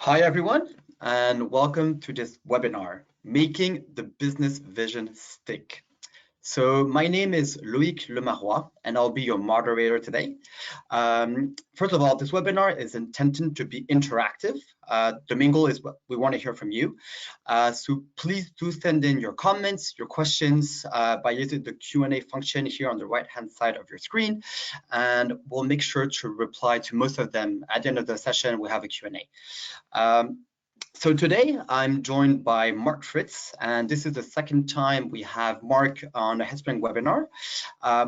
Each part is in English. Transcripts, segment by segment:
Hi, everyone, and welcome to this webinar, Making the Business Vision Stick. So my name is Loïc Lemarois, and I'll be your moderator today. First of all, this webinar is intended to be interactive. The main goal is what we want to hear from you. So please do send in your comments, your questions by using the Q&A function here on the right-hand side of your screen, and we'll make sure to reply to most of them. At the end of the session, we'll have a Q&A. So today I'm joined by Mark Fritz, and this is the second time we have Mark on a Headspring webinar.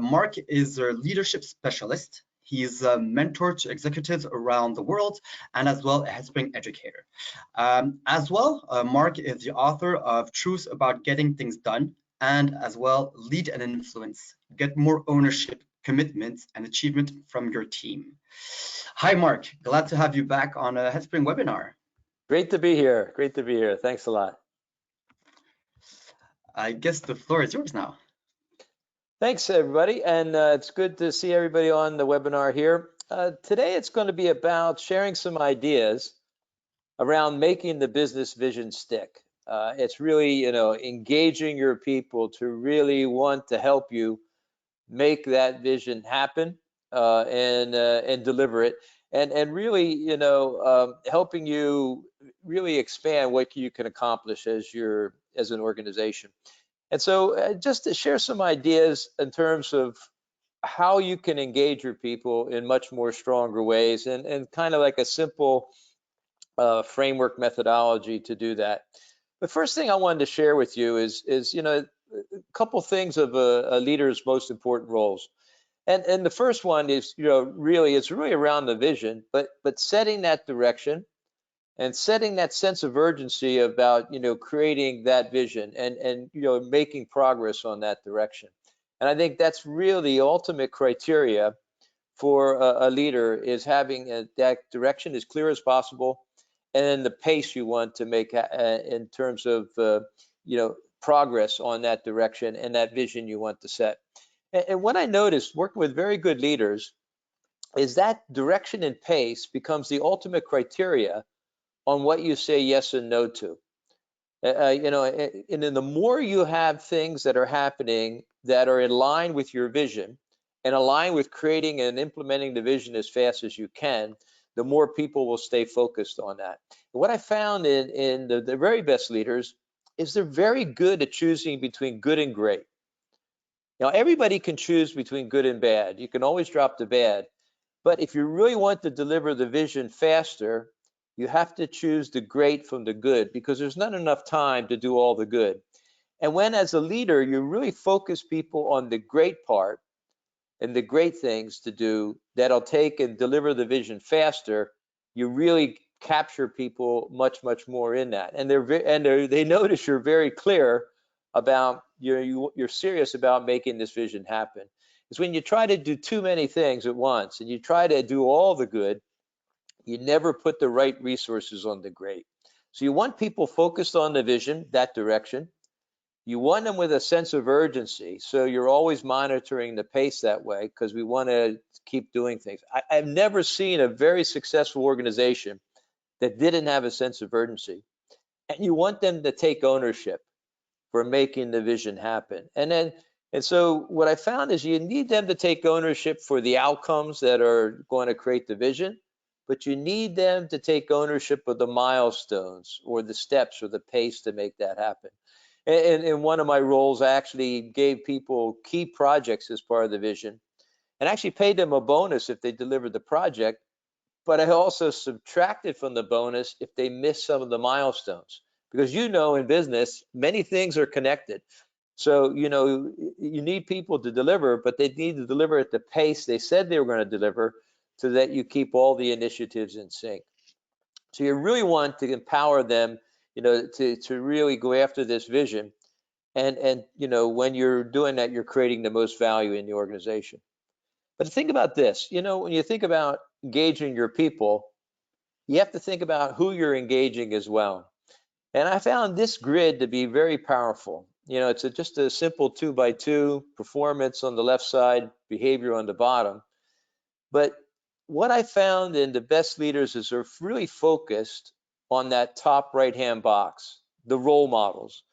Mark is a leadership specialist. He's a mentor to executives around the world and as well a Headspring educator. Mark is the author of Truth About Getting Things Done and as well Lead and Influence, Get More Ownership, Commitments and Achievement from Your Team. Hi, Mark. Glad to have you back on a Headspring webinar. Great to be here. Great to be here. Thanks a lot. I guess the floor is yours now. Thanks, everybody. And it's good to see everybody on the webinar here. Today, it's going to be about sharing some ideas around making the business vision stick. It's really, engaging your people to really want to help you make that vision happen and deliver it. And really, helping you really expand what you can accomplish as an organization. And so just to share some ideas in terms of how you can engage your people in much more stronger ways and kind of like a simple framework methodology to do that. The first thing I wanted to share with you is a couple things of a leader's most important roles. And the first one is, it's really around the vision, but setting that direction and setting that sense of urgency about, creating that vision and making progress on that direction. And I think that's really the ultimate criteria for a leader is having that direction as clear as possible, and then the pace you want to make in terms of, progress on that direction and that vision you want to set. And what I noticed working with very good leaders is that direction and pace becomes the ultimate criteria on what you say yes and no to. And then the more you have things that are happening that are in line with your vision and align with creating and implementing the vision as fast as you can, the more people will stay focused on that. And what I found in the very best leaders is they're very good at choosing between good and great. Now, everybody can choose between good and bad. You can always drop the bad. But if you really want to deliver the vision faster, you have to choose the great from the good because there's not enough time to do all the good. And when, as a leader, you really focus people on the great part and the great things to do that'll take and deliver the vision faster, you really capture people much more in that. And they notice you're very clear about you're serious about making this vision happen. It's when you try to do too many things at once and you try to do all the good, you never put the right resources on the great. So you want people focused on the vision, that direction. You want them with a sense of urgency. So you're always monitoring the pace that way because we want to keep doing things. I've never seen a very successful organization that didn't have a sense of urgency. And you want them to take ownership for making the vision happen. And so what I found is you need them to take ownership for the outcomes that are going to create the vision, but you need them to take ownership of the milestones or the steps or the pace to make that happen. And in one of my roles, I actually gave people key projects as part of the vision and actually paid them a bonus if they delivered the project, but I also subtracted from the bonus if they missed some of the milestones. Because in business, many things are connected. So, you need people to deliver, but they need to deliver at the pace they said they were going to deliver so that you keep all the initiatives in sync. So you really want to empower them, to really go after this vision. And when you're doing that, you're creating the most value in the organization. But think about this, when you think about engaging your people, you have to think about who you're engaging as well. And I found this grid to be very powerful. It's just a simple 2x2, performance on the left side, behavior on the bottom. But what I found in the best leaders is they're really focused on that top right-hand box, the role models,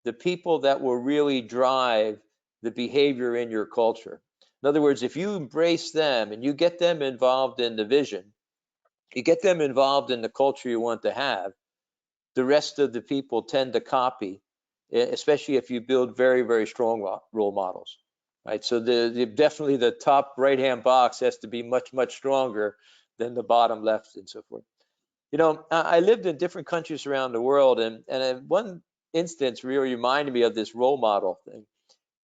the people that will really drive the behavior in your culture. In other words, if you embrace them and you get them involved in the vision, you get them involved in the culture you want to have, the rest of the people tend to copy, especially if you build very, very strong role models, right? So definitely the top right-hand box has to be much, much stronger than the bottom left and so forth. You know, I lived in different countries around the world, and one instance really reminded me of this role model thing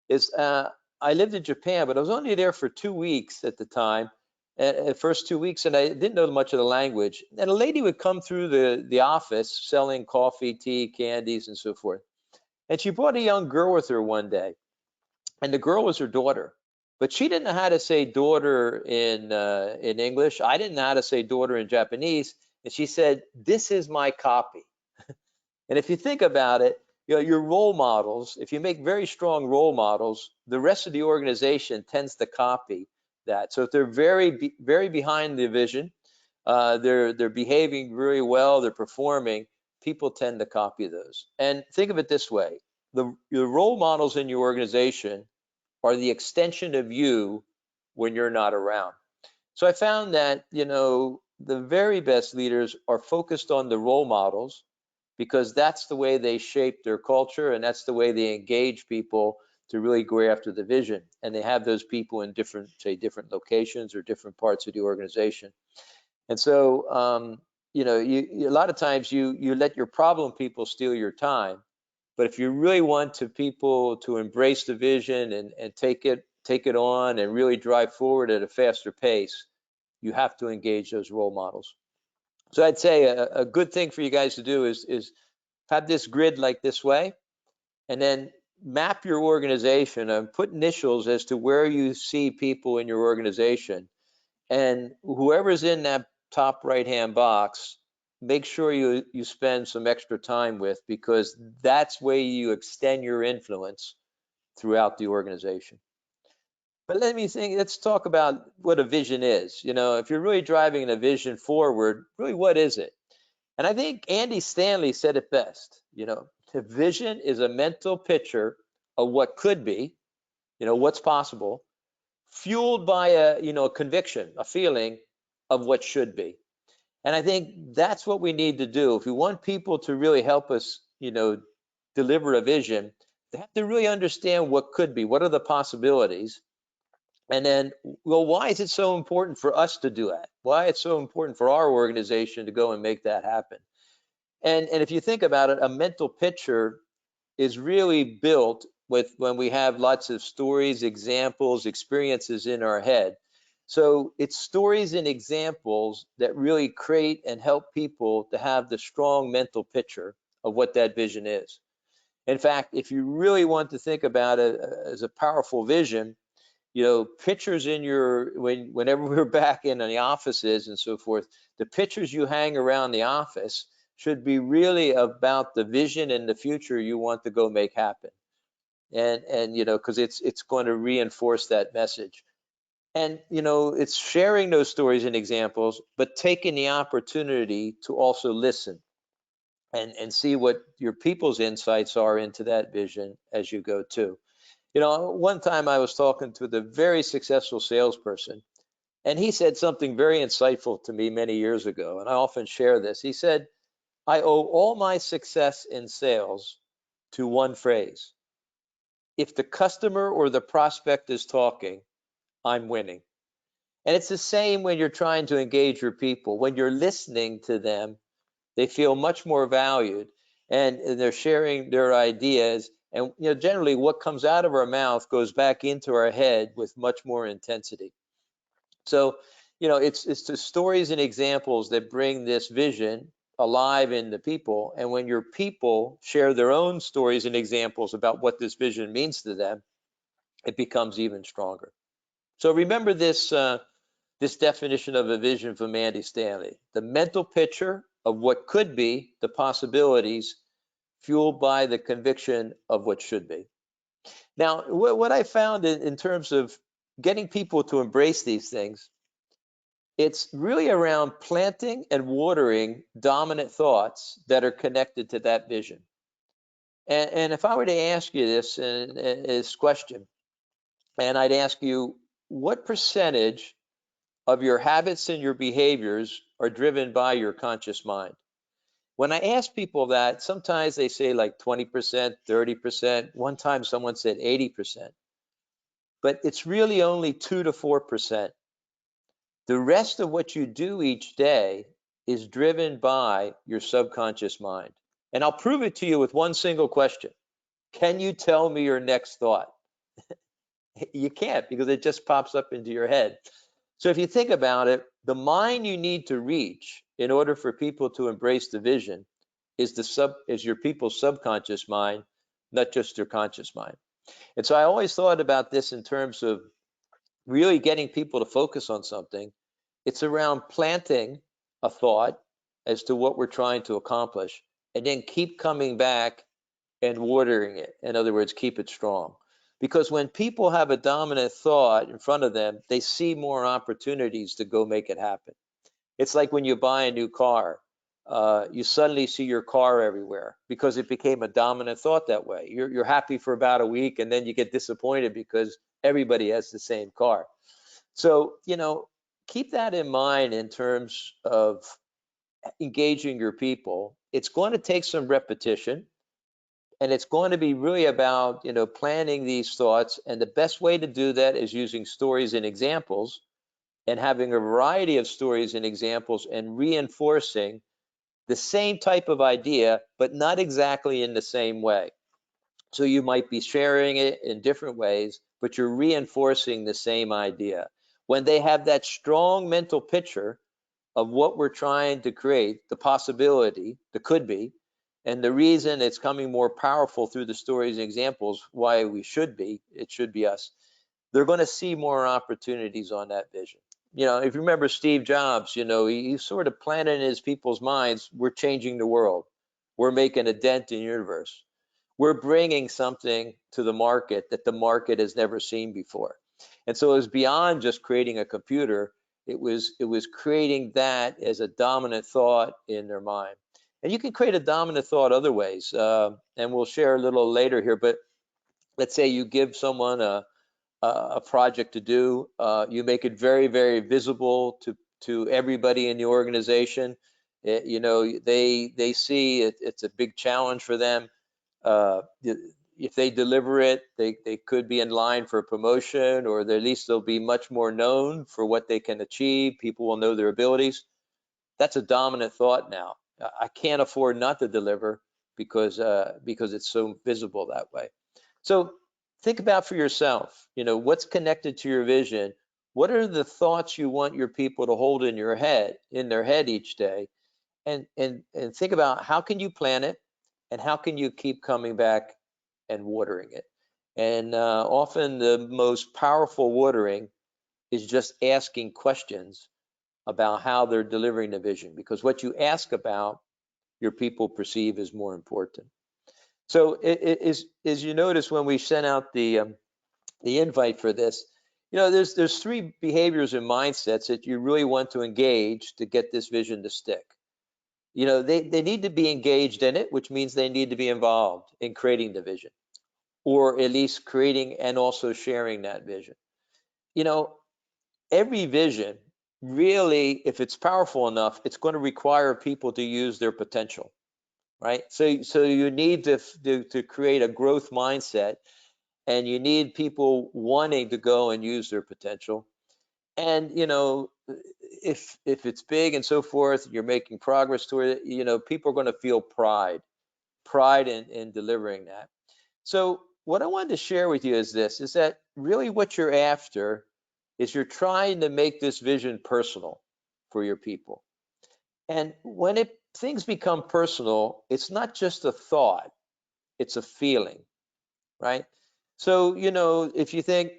is I lived in Japan, but I was only there for 2 weeks at the time, the first 2 weeks, and I didn't know much of the language. And a lady would come through the office selling coffee, tea, candies, and so forth. And she brought a young girl with her one day, and the girl was her daughter. But she didn't know how to say daughter in English. I didn't know how to say daughter in Japanese. And she said, "This is my copy." And if you think about it, you know, your role models, if you make very strong role models, the rest of the organization tends to copy that. So if they're very behind the vision, they're behaving very well, they're performing, people tend to copy those. And think of it this way, your role models in your organization are the extension of you when you're not around. So I found that, you know, the very best leaders are focused on the role models because that's the way they shape their culture and that's the way they engage people to really go after the vision. And they have those people in different, say, different locations or different parts of the organization. And so, you know, a lot of times you let your problem people steal your time. But if you really want people to embrace the vision and take it on and really drive forward at a faster pace, you have to engage those role models. So I'd say a good thing for you guys to do is have this grid like this way, and then map your organization and put initials as to where you see people in your organization. And whoever's in that top right-hand box, make sure you spend some extra time with, because that's where you extend your influence throughout the organization. But let's talk about what a vision is. You know, if you're really driving a vision forward, really what is it? And I think Andy Stanley said it best. You know, the vision is a mental picture of what could be, you know, what's possible, fueled by a conviction, a feeling of what should be. And I think that's what we need to do. If we want people to really help us, you know, deliver a vision, they have to really understand what could be, what are the possibilities. And then, well, why is it so important for us to do that? Why it's so important for our organization to go and make that happen? And if you think about it, a mental picture is really built with when we have lots of stories, examples, experiences in our head. So it's stories and examples that really create and help people to have the strong mental picture of what that vision is. In fact, if you really want to think about it as a powerful vision, you know, pictures in whenever we're back in the offices and so forth, the pictures you hang around the office should be really about the vision and the future you want to go make happen. And you know, because it's going to reinforce that message. And you know, it's sharing those stories and examples, but taking the opportunity to also listen and see what your people's insights are into that vision as you go too. You know, one time I was talking to the very successful salesperson, and he said something very insightful to me many years ago, and I often share this. He said, "I owe all my success in sales to one phrase. If the customer or the prospect is talking, I'm winning." And it's the same when you're trying to engage your people. When you're listening to them, they feel much more valued, and they're sharing their ideas. And you know, generally what comes out of our mouth goes back into our head with much more intensity. So, you know, it's the stories and examples that bring this vision alive in the people. And when your people share their own stories and examples about what this vision means to them, it becomes even stronger. So remember this definition of a vision from Andy Stanley: the mental picture of what could be, the possibilities, fueled by the conviction of what should be. Now, what I found in terms of getting people to embrace these things It's really around planting and watering dominant thoughts that are connected to that vision. And if I were to ask you this question, and I'd ask you, what percentage of your habits and your behaviors are driven by your conscious mind? When I ask people that, sometimes they say like 20%, 30%. One time someone said 80%, but it's really only 2 to 4%. The rest of what you do each day is driven by your subconscious mind. And I'll prove it to you with one single question. Can you tell me your next thought? You can't, because it just pops up into your head. So if you think about it, the mind you need to reach in order for people to embrace the vision is your people's subconscious mind, not just their conscious mind. And so I always thought about this in terms of really getting people to focus on something. It's around planting a thought as to what we're trying to accomplish, and then keep coming back and watering it. In other words, keep it strong. Because when people have a dominant thought in front of them, they see more opportunities to go make it happen. It's like when you buy a new car, you suddenly see your car everywhere because it became a dominant thought that way. You're happy for about a week, and then you get disappointed because everybody has the same car. So, keep that in mind in terms of engaging your people. It's going to take some repetition, and it's going to be really about, planning these thoughts. And the best way to do that is using stories and examples, and having a variety of stories and examples, and reinforcing the same type of idea, but not exactly in the same way. So you might be sharing it in different ways, but you're reinforcing the same idea. When they have that strong mental picture of what we're trying to create, the possibility, the could be, and the reason it's coming more powerful through the stories and examples, why it should be us, they're going to see more opportunities on that vision. If you remember Steve Jobs, he sort of planted in his people's minds, we're changing the world. We're making a dent in the universe. We're bringing something to the market that the market has never seen before. And so it was beyond just creating a computer. It was creating that as a dominant thought in their mind. And you can create a dominant thought other ways. And we'll share a little later here, but let's say you give someone a project to do. You make it very, very visible to everybody in the organization. They see it's a big challenge for them. If they deliver it, they could be in line for a promotion, or at least they'll be much more known for what they can achieve. People will know their abilities. That's a dominant thought now. I can't afford not to deliver because it's so visible that way. So think about for yourself, what's connected to your vision. What are the thoughts you want your people to hold in their head each day? And think about, how can you plan it, and how can you keep coming back and watering it? And often the most powerful watering is just asking questions about how they're delivering the vision, because what you ask about, your people perceive as more important. So as you notice, when we sent out the invite for this, there's three behaviors and mindsets that you really want to engage to get this vision to stick. They need to be engaged in it, which means they need to be involved in creating the vision, or at least creating and also sharing that vision. Every vision, really, if it's powerful enough, it's going to require people to use their potential, right? So you need to create a growth mindset, and you need people wanting to go and use their potential. And if it's big and so forth, you're making progress toward it, people are going to feel pride in delivering that. So what I wanted to share with you is that really what you're after is you're trying to make this vision personal for your people. And when things become personal, it's not just a thought, it's a feeling, right? So, if you think,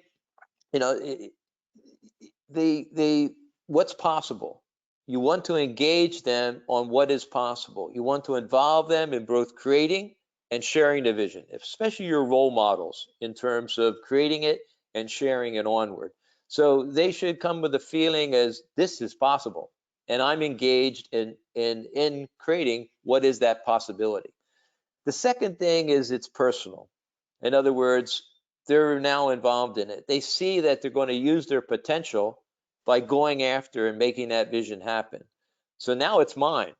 what's possible, you want to engage them on what is possible. You want to involve them in both creating and sharing the vision, especially your role models in terms of creating it and sharing it onward. So they should come with a feeling as this is possible, and I'm engaged in creating what is that possibility. The second thing is it's personal. In other words, they're now involved in it. They see that they're going to use their potential by going after and making that vision happen. So now it's mine.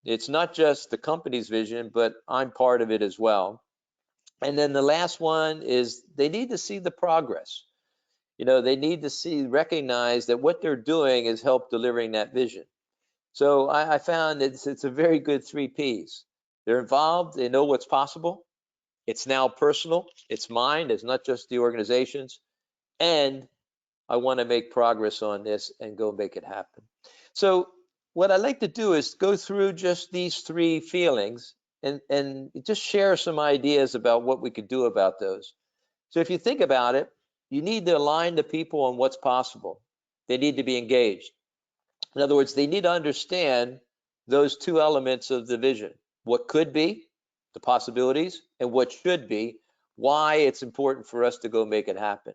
It's not just the company's vision, but I'm part of it as well. And then the last one is they need to see the progress. They need to recognize that what they're doing is help delivering that vision. So I found it's a very good 3 Ps. They're involved, they know what's possible. It's now personal, it's mine, it's not just the organization's. And I want to make progress on this and go make it happen. So what I like to do is go through just these 3 feelings and just share some ideas about what we could do about those. So if you think about it, you need to align the people on what's possible. They need to be engaged. In other words, they need to understand those 2 elements of the vision: what could be, the possibilities, and what should be, why it's important for us to go make it happen.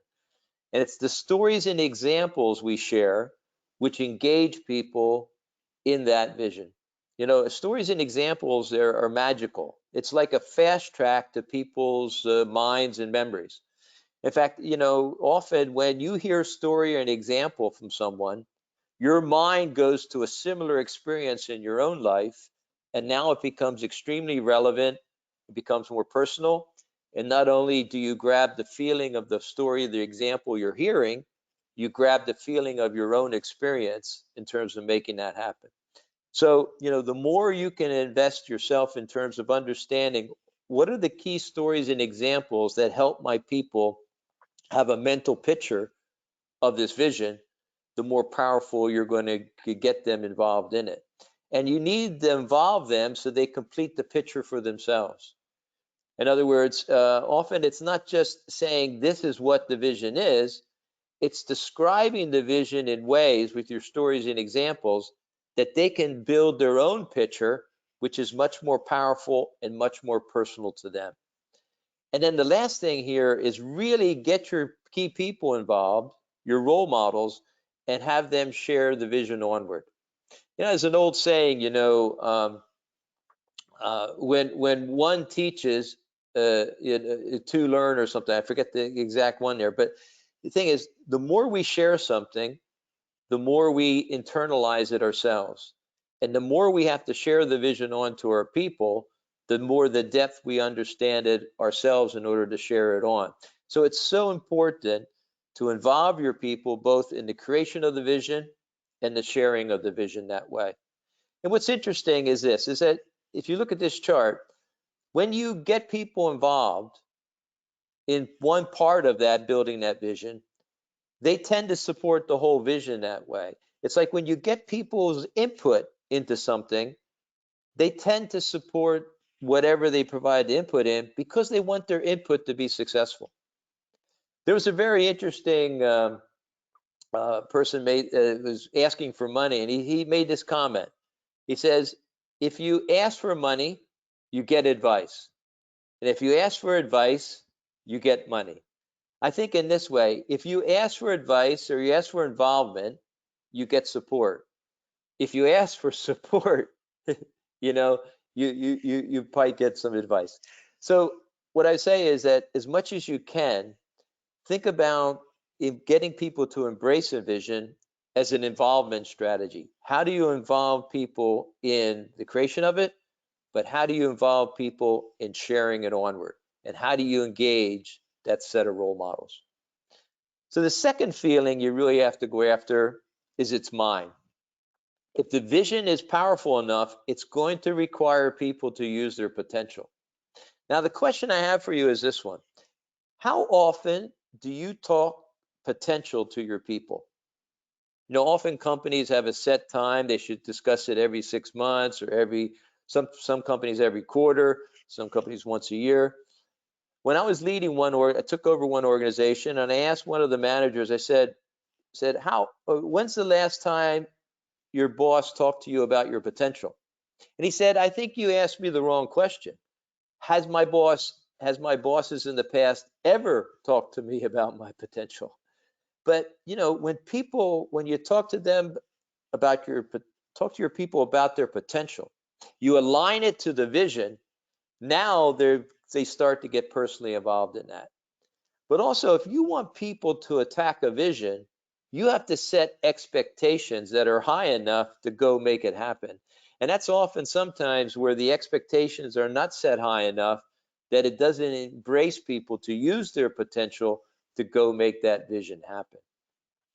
And it's the stories and examples we share which engage people in that vision. Stories and examples there are magical. It's like a fast track to people's minds and memories. In fact, often when you hear a story or an example from someone, your mind goes to a similar experience in your own life, and now it becomes extremely relevant. It becomes more personal. And not only do you grab the feeling of the story, the example you're hearing, you grab the feeling of your own experience in terms of making that happen. So, the more you can invest yourself in terms of understanding what are the key stories and examples that help my people have a mental picture of this vision, the more powerful you're going to get them involved in it. And you need to involve them so they complete the picture for themselves. In other words, often it's not just saying this is what the vision is, it's describing the vision in ways with your stories and examples that they can build their own picture, which is much more powerful and much more personal to them. And then the last thing here is really get your key people involved, your role models, and have them share the vision onward. There's an old saying, when one teaches, to learn or something. I forget the exact one there, but the thing is, the more we share something, the more we internalize it ourselves. And the more we have to share the vision on to our people, the more the depth we understand it ourselves in order to share it on. So it's so important to involve your people both in the creation of the vision and the sharing of the vision that way. And what's interesting is this, is that if you look at this chart, when you get people involved in one part of that, building that vision, they tend to support the whole vision that way. It's like when you get people's input into something, they tend to support whatever they provide the input in because they want their input to be successful. There was a very interesting person was asking for money, and he made this comment. He says, if you ask for money, you get advice. And if you ask for advice, you get money. I think in this way, if you ask for advice or you ask for involvement, you get support. If you ask for support, you probably get some advice. So what I say is that as much as you can, think about getting people to embrace a vision as an involvement strategy. How do you involve people in the creation of it? But how do you involve people in sharing it onward? And how do you engage that set of role models? So the second feeling you really have to go after is it's mine. If the vision is powerful enough, it's going to require people to use their potential. Now, the question I have for you is this one. How often do you talk potential to your people? Often companies have a set time. They should discuss it every 6 months or some companies every quarter, some companies once a year. When I was leading I took over one organization, and I asked one of the managers, I said, when's the last time your boss talked to you about your potential? And he said, I think you asked me the wrong question. Has my bosses in the past ever talked to me about my potential? But when you talk to them about talk to your people about their potential, you align it to the vision. Now they start to get personally involved in that. But also, if you want people to attack a vision, you have to set expectations that are high enough to go make it happen. And that's often sometimes where the expectations are not set high enough that it doesn't embrace people to use their potential to go make that vision happen.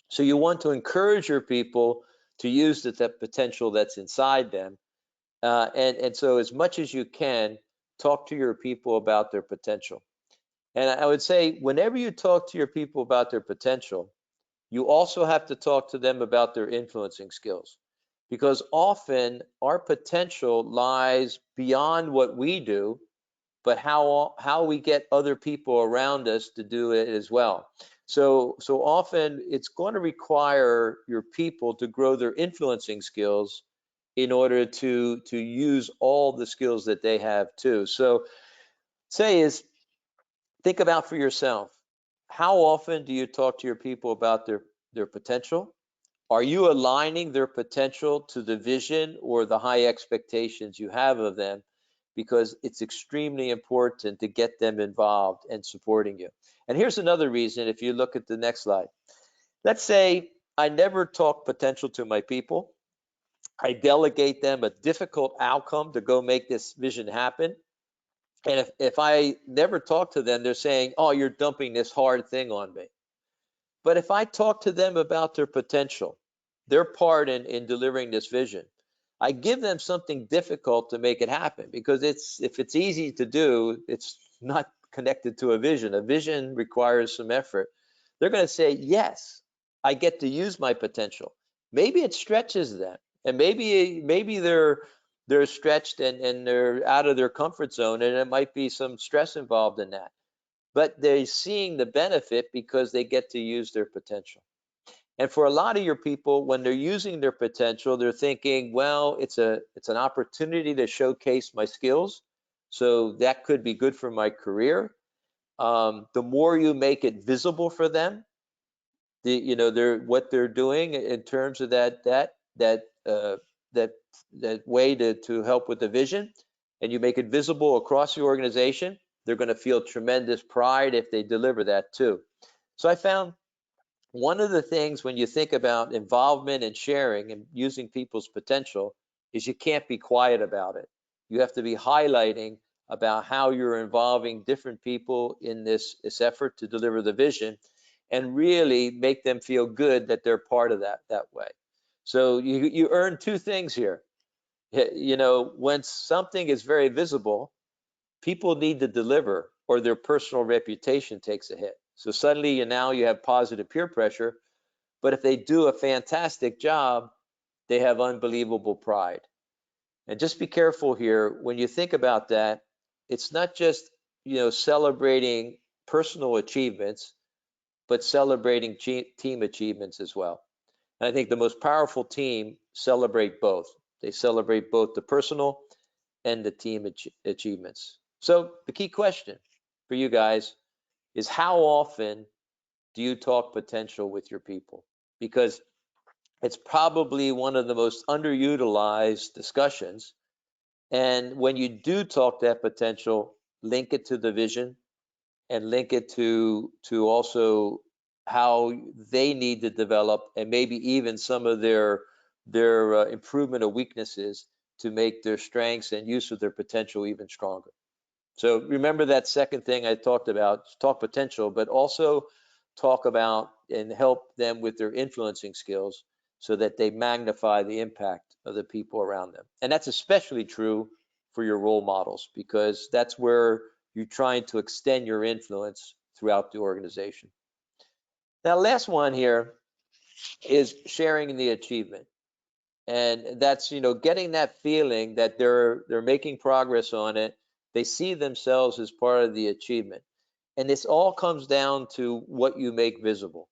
So you want to encourage your people to use that potential that's inside them. And so as much as you can, talk to your people about their potential. And I would say whenever you talk to your people about their potential, you also have to talk to them about their influencing skills, because often our potential lies beyond what we do, but how we get other people around us to do it as well. So often it's going to require your people to grow their influencing skills in order to use all the skills that they have too. So think about for yourself, how often do you talk to your people about their potential? Are you aligning their potential to the vision or the high expectations you have of them? Because it's extremely important to get them involved and supporting you. And here's another reason, if you look at the next slide. Let's say I never talk potential to my people. I delegate them a difficult outcome to go make this vision happen. And if I never talk to them, they're saying, oh, you're dumping this hard thing on me. But if I talk to them about their potential, their part in delivering this vision, I give them something difficult to make it happen, because if it's easy to do, it's not connected to a vision. A vision requires some effort. They're going to say, yes, I get to use my potential. Maybe it stretches them, and maybe they're stretched and they're out of their comfort zone, and it might be some stress involved in that. But they're seeing the benefit because they get to use their potential. And for a lot of your people, when they're using their potential, they're thinking, well, it's an opportunity to showcase my skills. So that could be good for my career. The more you make it visible for them, what they're doing in terms of that way to help with the vision, and you make it visible across the organization, they're going to feel tremendous pride if they deliver that too. So I found one of the things when you think about involvement and sharing and using people's potential is you can't be quiet about it. You have to be highlighting about how you're involving different people in this effort to deliver the vision, and really make them feel good that they're part of that way. So you earn two things here. When something is very visible, people need to deliver or their personal reputation takes a hit. So suddenly now you have positive peer pressure, but if they do a fantastic job, they have unbelievable pride. And just be careful here when you think about that. It's not just celebrating personal achievements, but celebrating team achievements as well. And I think the most powerful team celebrate both. They celebrate both the personal and the team achievements. So the key question for you guys is, how often do you talk potential with your people? Because it's probably one of the most underutilized discussions. And when you do talk that potential, link it to the vision and link it to also how they need to develop, and maybe even some of their improvement of weaknesses to make their strengths and use of their potential even stronger. So remember that second thing I talked about, talk potential, but also talk about and help them with their influencing skills so that they magnify the impact of the people around them. And that's especially true for your role models, because that's where you're trying to extend your influence throughout the organization. Now, last one here is sharing the achievement. And that's, getting that feeling that they're making progress on it. They see themselves as part of the achievement. And this all comes down to what you make visible.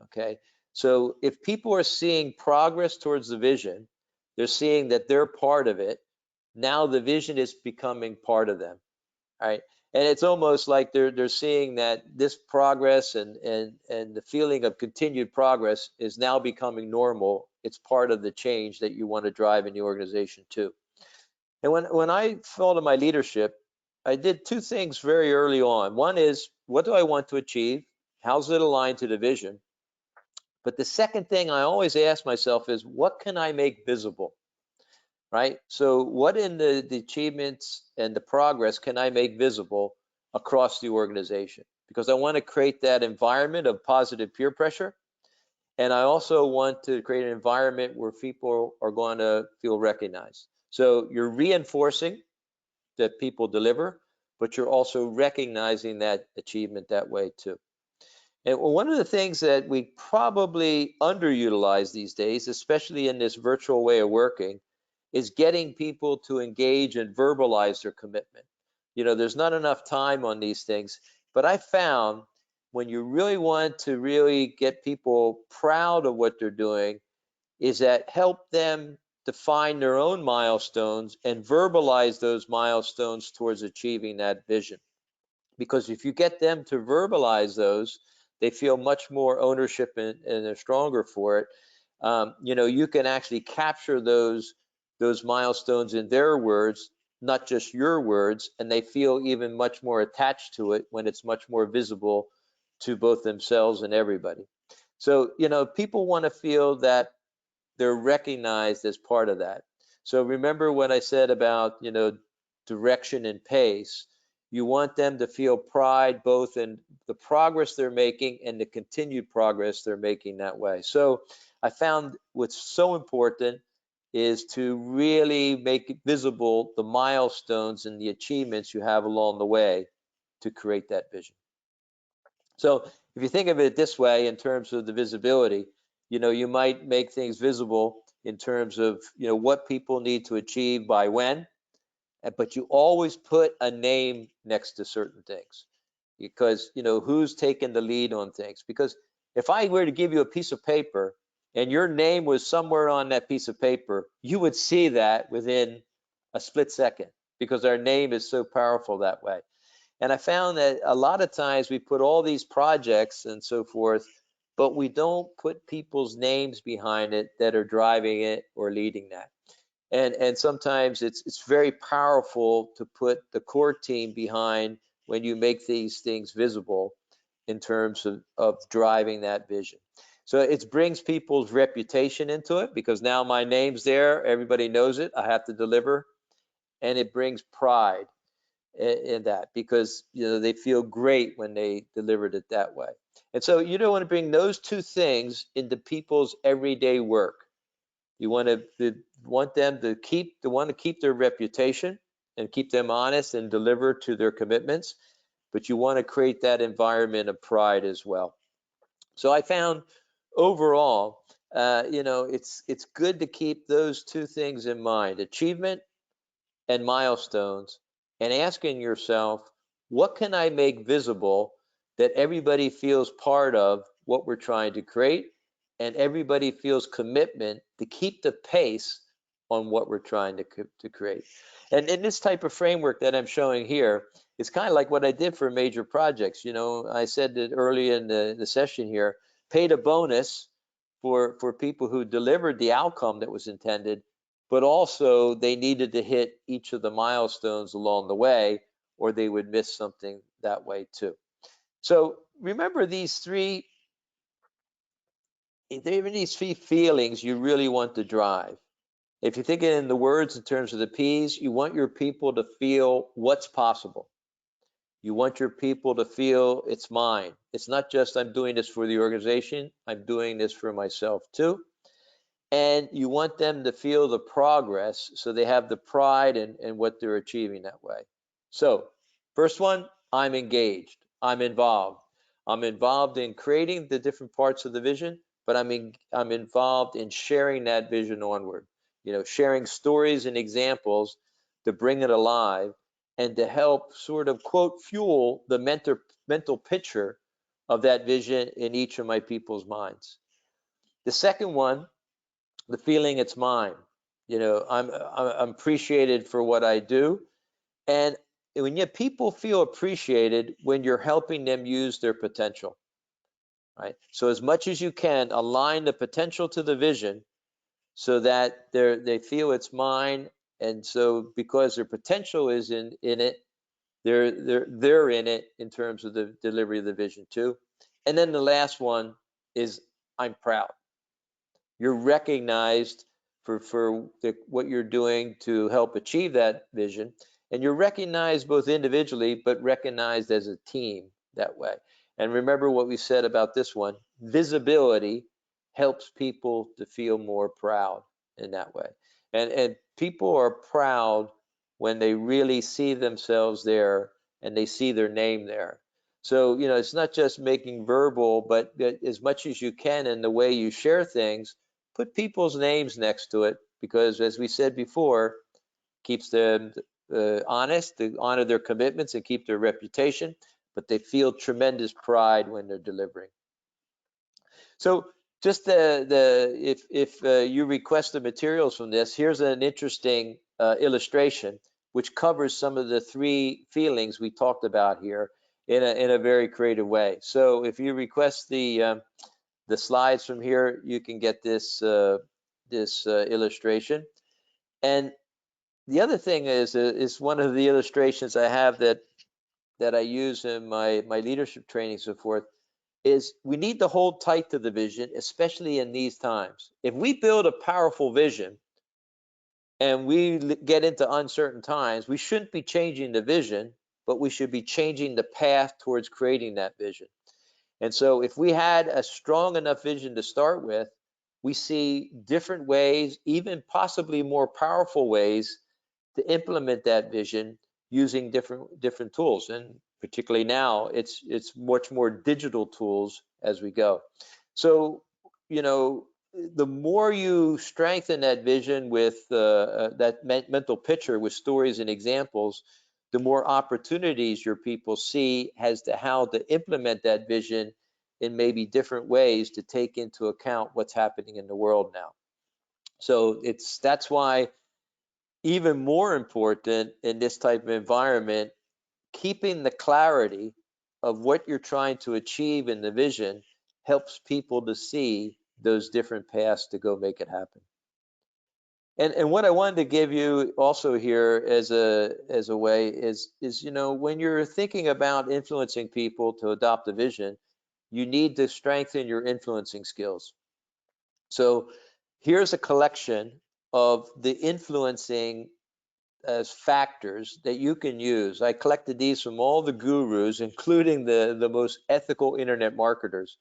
Okay. So if people are seeing progress towards the vision, they're seeing that they're part of it. Now the vision is becoming part of them. All right. And it's almost like they're seeing that this progress and the feeling of continued progress is now becoming normal. It's part of the change that you want to drive in the organization too. And when I felt in my leadership, I did two things very early on. One is, what do I want to achieve? How's it aligned to the vision? But the second thing I always ask myself is, what can I make visible? Right? So what in the achievements and the progress can I make visible across the organization? Because I want to create that environment of positive peer pressure. And I also want to create an environment where people are going to feel recognized. So you're reinforcing that people deliver, but you're also recognizing that achievement that way too. And one of the things that we probably underutilize these days, especially in this virtual way of working, is getting people to engage and verbalize their commitment. You know, there's not enough time on these things, but I found when you really want to really get people proud of what they're doing, is that help them define their own milestones and verbalize those milestones towards achieving that vision. Because if you get them to verbalize those, they feel much more ownership and they're stronger for it. You know, you can actually capture those milestones in their words, not just your words, and they feel even much more attached to it when it's much more visible to both themselves and everybody. So, you know, people want to feel that they're recognized as part of that. So remember what I said about, you know, direction and pace. You want them to feel pride both in the progress they're making and the continued progress they're making that way. So I found what's so important is to really make visible the milestones and the achievements you have along the way to create that vision. So if you think of it this way in terms of the visibility, you know, you might make things visible in terms of, you know, what people need to achieve by when, but you always put a name next to certain things because, you know, who's taking the lead on things. Because if I were to give you a piece of paper and your name was somewhere on that piece of paper, you would see that within a split second because our name is so powerful that way. And I found that a lot of times we put all these projects and so forth, but we don't put people's names behind it that are driving it or leading that. And sometimes it's very powerful to put the core team behind when you make these things visible in terms of driving that vision. So it brings people's reputation into it because now my name's there, everybody knows it, I have to deliver, and it brings pride in that because, you know, they feel great when they delivered it that way. And so you don't want to bring those two things into people's everyday work. You want them to keep their reputation and keep them honest and deliver to their commitments, but you want to create that environment of pride as well. So I found overall, you know, it's good to keep those two things in mind: achievement and milestones, and asking yourself, what can I make visible that everybody feels part of what we're trying to create and everybody feels commitment to keep the pace on what we're trying to create. And in this type of framework that I'm showing here, it's kind of like what I did for major projects. You know, I said that early in the session here, paid a bonus for people who delivered the outcome that was intended, but also they needed to hit each of the milestones along the way or they would miss something that way too. So remember these three feelings you really want to drive. If you think in the words in terms of the P's, you want your people to feel what's possible. You want your people to feel it's mine. It's not just I'm doing this for the organization, I'm doing this for myself too. And you want them to feel the progress so they have the pride in what they're achieving that way. So first one, I'm engaged, I'm involved. I'm involved in creating the different parts of the vision, but I'm involved in sharing that vision onward. You know, sharing stories and examples to bring it alive and to help sort of quote fuel the mental picture of that vision in each of my people's minds. The second one, the feeling it's mine. You know, I'm appreciated for what I do, and people feel appreciated when you're helping them use their potential, right? So as much as you can, align the potential to the vision so that they feel it's mine. And so because their potential is in it, they're in it in terms of the delivery of the vision too. And then the last one is I'm proud. You're recognized for what you're doing to help achieve that vision. And you're recognized both individually, but recognized as a team that way. And remember what we said about this one, visibility helps people to feel more proud in that way. And people are proud when they really see themselves there and they see their name there. So, it's not just making verbal, but as much as you can in the way you share things, put people's names next to it, because as we said before, keeps them honest, to honor their commitments and keep their reputation, but they feel tremendous pride when they're delivering. So just if you request the materials from this, here's an interesting illustration which covers some of the three feelings we talked about here in a very creative way. So if you request the slides from here, you can get this illustration. And the other thing is one of the illustrations I have that I use in my leadership training, so forth, is we need to hold tight to the vision, especially in these times. If we build a powerful vision and we get into uncertain times, we shouldn't be changing the vision, but we should be changing the path towards creating that vision. And so if we had a strong enough vision to start with, we see different ways, even possibly more powerful ways to implement that vision using different tools. And particularly now, it's much more digital tools as we go. So, the more you strengthen that vision with that mental picture with stories and examples, the more opportunities your people see as to how to implement that vision in maybe different ways to take into account what's happening in the world now. So that's why even more important in this type of environment, keeping the clarity of what you're trying to achieve in the vision helps people to see those different paths to go make it happen. And what I wanted to give you also here as a way is when you're thinking about influencing people to adopt a vision, you need to strengthen your influencing skills. So here's a collection of the influencing as factors that you can use. I collected these from all the gurus, including the most ethical internet marketers.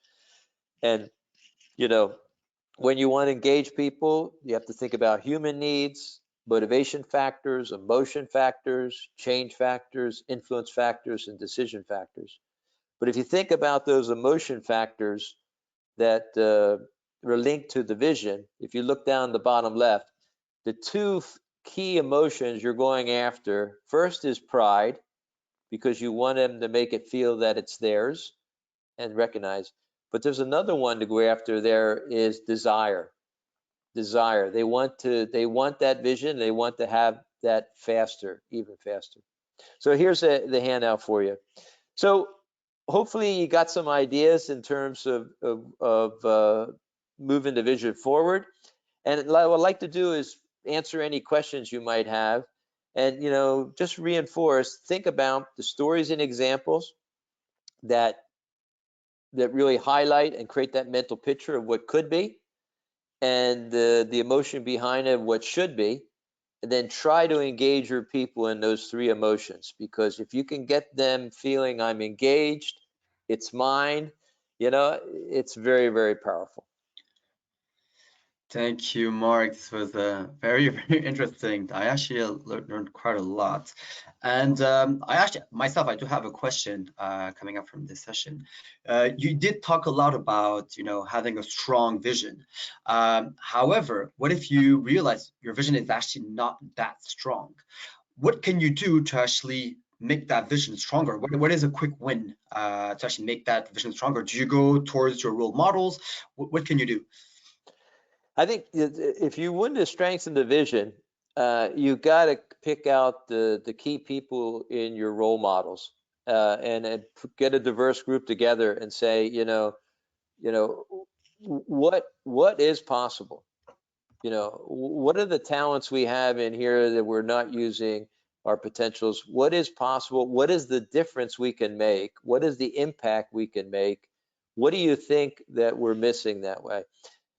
And when you want to engage people, you have to think about human needs, motivation factors, emotion factors, change factors, influence factors, and decision factors. But if you think about those emotion factors that are linked to the vision, if you look down the bottom left, the two key emotions you're going after, first is pride, because you want them to make it feel that it's theirs and recognize. But there's another one to go after there is desire. Desire. They want that vision. They want to have that faster, even faster. So here's the handout for you. So hopefully you got some ideas in terms of moving the vision forward. And what I'd like to do is answer any questions you might have, and just reinforce. Think about the stories and examples that really highlight and create that mental picture of what could be, and the emotion behind it, what should be, and then try to engage your people in those three emotions. Because if you can get them feeling I'm engaged, it's mine, it's very, very powerful. Thank you, Mark. This was very, very interesting. I actually learned quite a lot. And I do have a question coming up from this session. You did talk a lot about, having a strong vision. However, what if you realize your vision is actually not that strong? What can you do to actually make that vision stronger? What is a quick win to actually make that vision stronger? Do you go towards your role models? What can you do? I think if you want to strengthen the vision, you got to pick out the key people in your role models, and get a diverse group together and say, what is possible? What are the talents we have in here that we're not using our potentials? What is possible? What is the difference we can make? What is the impact we can make? What do you think that we're missing that way?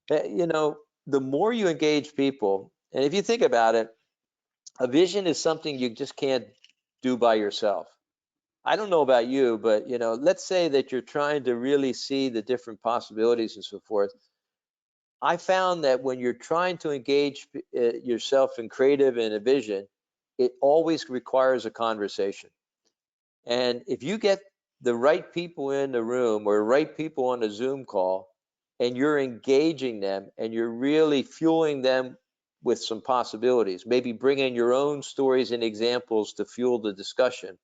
The more you engage people, and if you think about it, a vision is something you just can't do by yourself. I don't know about you, but let's say that you're trying to really see the different possibilities and so forth. I found that when you're trying to engage yourself in creative and a vision, it always requires a conversation. And if you get the right people in the room or right people on a Zoom call, and you're engaging them and you're really fueling them with some possibilities, maybe bring in your own stories and examples to fuel the discussion,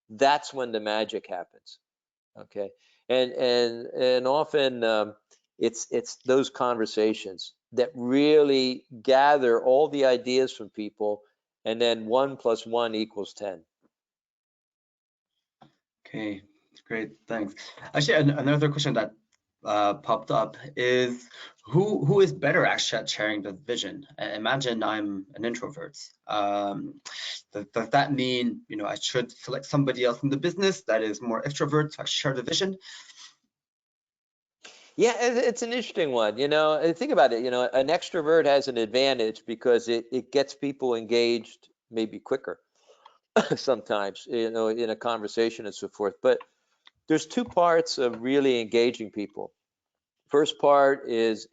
that's when the magic happens. Okay. And often it's those conversations that really gather all the ideas from people, and then 1 + 1 = 10. Okay, great, thanks. Actually, another question that popped up is who is better actually at sharing the vision? Imagine I'm an introvert. Does that mean I should select somebody else in the business that is more extrovert to share the vision? Yeah, it's an interesting one. Think about it. An extrovert has an advantage because it gets people engaged maybe quicker sometimes, in a conversation and so forth. But there's two parts of really engaging people. First part is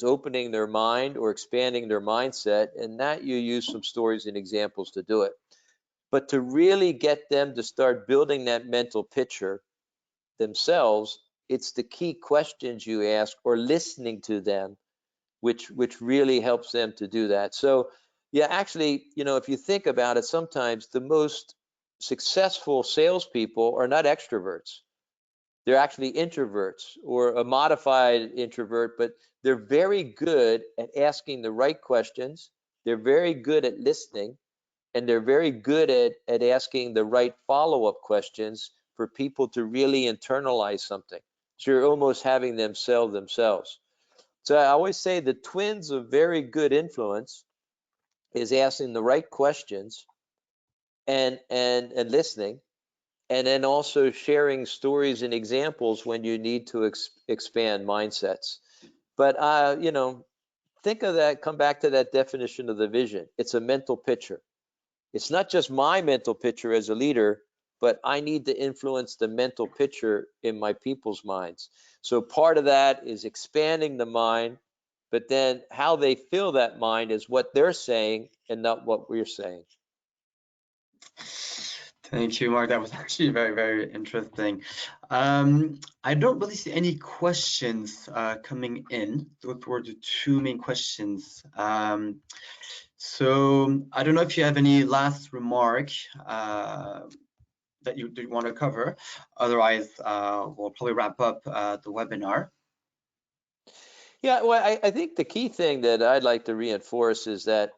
opening their mind or expanding their mindset, and that you use some stories and examples to do it. But to really get them to start building that mental picture themselves, it's the key questions you ask or listening to them, which really helps them to do that. So yeah, actually, if you think about it, sometimes the most successful salespeople are not extroverts. They're actually introverts or a modified introvert, but they're very good at asking the right questions. They're very good at listening, and they're very good at asking the right follow-up questions for people to really internalize something. So you're almost having them sell themselves. So I always say the twins of very good influence is asking the right questions and listening, and then also sharing stories and examples when you need to expand mindsets. But think of that, come back to that definition of the vision. It's a mental picture. It's not just my mental picture as a leader, but I need to influence the mental picture in my people's minds. So part of that is expanding the mind, but then how they feel that mind is what they're saying and not what we're saying. Thank you, Mark. That was actually very, very interesting. I don't really see any questions coming in. Those were the two main questions. So I don't know if you have any last remark that you want to cover. Otherwise, we'll probably wrap up the webinar. Yeah, well, I think the key thing that I'd like to reinforce is that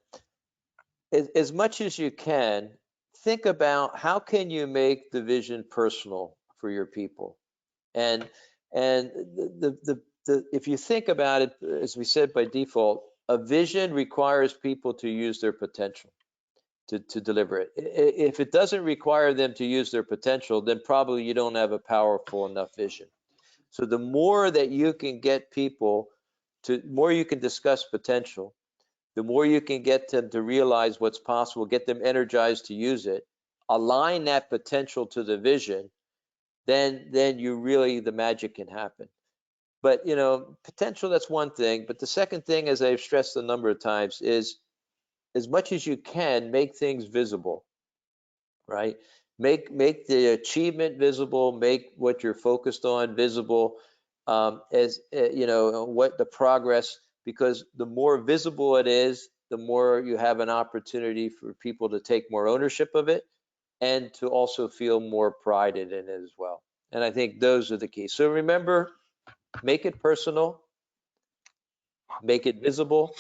as much as you can, think about how can you make the vision personal for your people. And if you think about it, as we said by default, a vision requires people to use their potential to deliver it. If it doesn't require them to use their potential, then probably you don't have a powerful enough vision. So the more that you can get people more you can discuss potential, the more you can get them to realize what's possible, get them energized to use it, align that potential to the vision, then the magic can happen. But potential, that's one thing. But the second thing, as I've stressed a number of times, is as much as you can make things visible, right? Make the achievement visible, make what you're focused on visible, as what the progress, because the more visible it is, the more you have an opportunity for people to take more ownership of it and to also feel more pride in it as well. And I think those are the keys. So remember, make it personal, make it visible,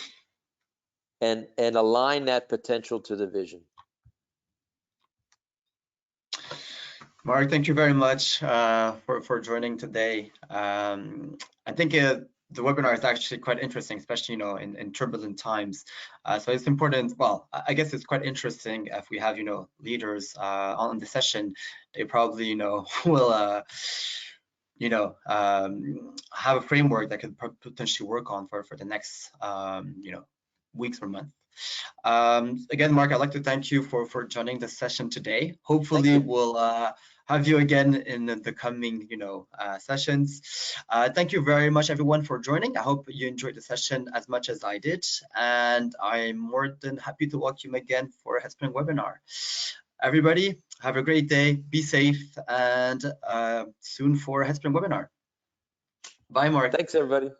and align that potential to the vision. Mark, thank you very much for joining today. I think the webinar is actually quite interesting, especially in turbulent times. So it's important. Well, I guess it's quite interesting if we have leaders on the session. They probably will have a framework that could potentially work on for the next weeks or months. Again, Mark, I'd like to thank you for joining the session today. Hopefully we'll have you again in the coming sessions. Thank you very much everyone for joining. I hope you enjoyed the session as much as I did, and I'm more than happy to welcome you again for a Headspring webinar. Everybody have a great day, be safe, and soon for a Headspring webinar. Bye, Mark. Thanks everybody.